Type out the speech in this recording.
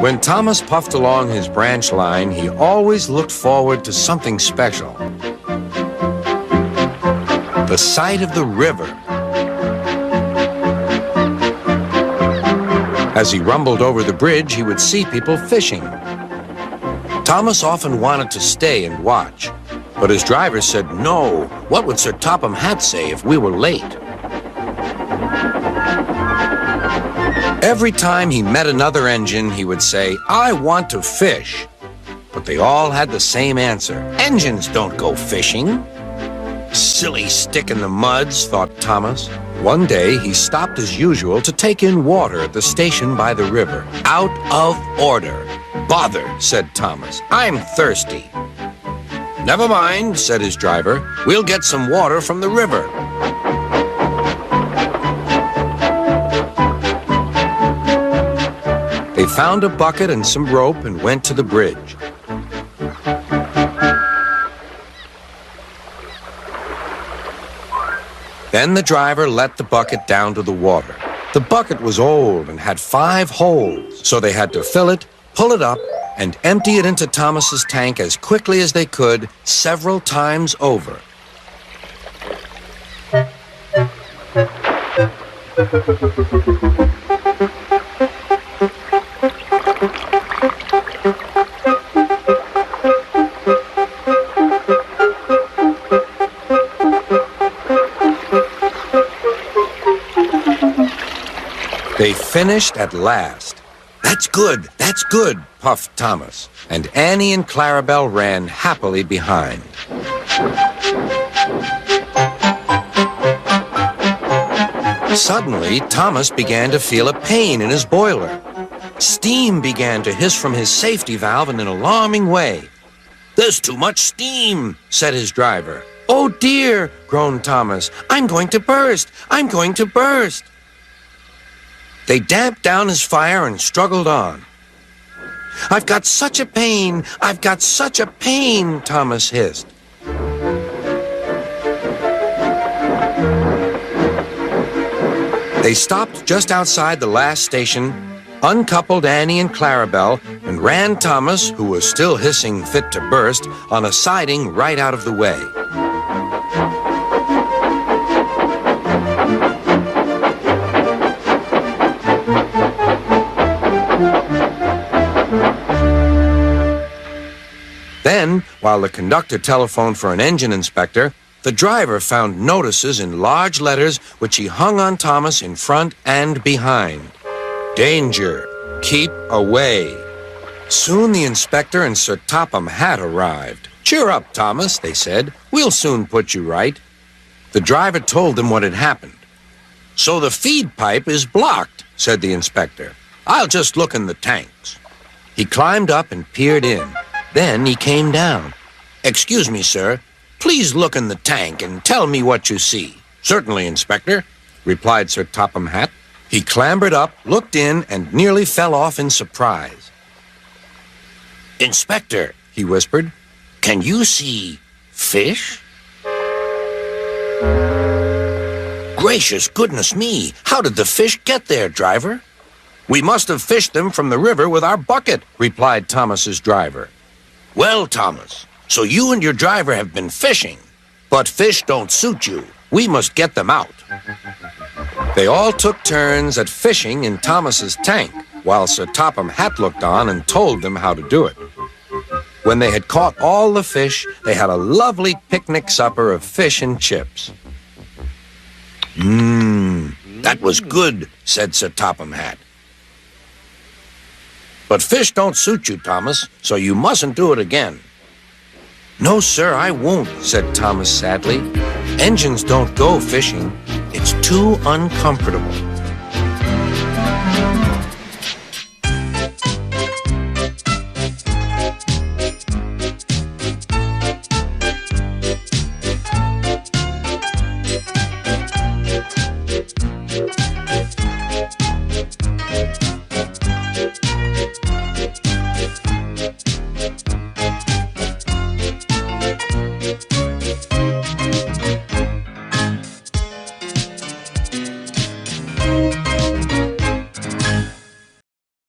When Thomas puffed along his branch line, he always looked forward to something special. The sight of the river. As he rumbled over the bridge, he would see people fishing. Thomas often wanted to stay and watch, but his driver said, "No, what would Sir Topham Hatt say if we were late?" Every time he met another engine, he would say, "I want to fish." But they all had the same answer: "Engines don't go fishing." Silly stick in the muds, thought Thomas. One day, he stopped as usual to take in water at the station by the river. Out of order. "Bother," said Thomas. "I'm thirsty." "Never mind," said his driver. "We'll get some water from the river." They found a bucket and some rope and went to the bridge. Then the driver let the bucket down to the water. The bucket was old and had 5 holes, so they had to fill it, pull it up, and empty it into Thomas's tank as quickly as they could, several times over. They finished at last. "That's good," puffed Thomas, and Annie and Clarabelle ran happily behind. Suddenly, Thomas began to feel a pain in his boiler. Steam began to hiss from his safety valve in an alarming way. "There's too much steam," said his driver. "Oh dear," groaned Thomas. "I'm going to burst! I'm going to burst!" They damped down his fire and struggled on. "I've got such a pain! I've got such a pain!" Thomas hissed. They stopped just outside the last station, uncoupled Annie and Clarabelle, and ran Thomas, who was still hissing fit to burst, on a siding right out of the way. Then, while the conductor telephoned for an engine inspector, the driver found notices in large letters which he hung on Thomas in front and behind. "Danger! Keep away!" Soon the inspector and Sir Topham Hatt arrived. "Cheer up, Thomas," they said. "We'll soon put you right." The driver told them what had happened. "So the feed pipe is blocked," said the inspector. "I'll just look in the tanks." He climbed up and peered in. Then he came down. "Excuse me, sir. Please look in the tank and tell me what you see." "Certainly, Inspector," replied Sir Topham Hatt. He clambered up, looked in, and nearly fell off in surprise. "Inspector," he whispered, "can you see fish?" "Gracious goodness me! How did the fish get there, driver?" "We must have fished them from the river with our bucket," replied Thomas's driver. "Well, Thomas, so you and your driver have been fishing, but fish don't suit you. We must get them out." They all took turns at fishing in Thomas's tank, while Sir Topham Hatt looked on and told them how to do it. When they had caught all the fish, they had a lovely picnic supper of fish and chips. "That was good," said Sir Topham Hatt. "But fish don't suit you, Thomas, so you mustn't do it again." "No, sir, I won't," said Thomas sadly. "Engines don't go fishing. It's too uncomfortable."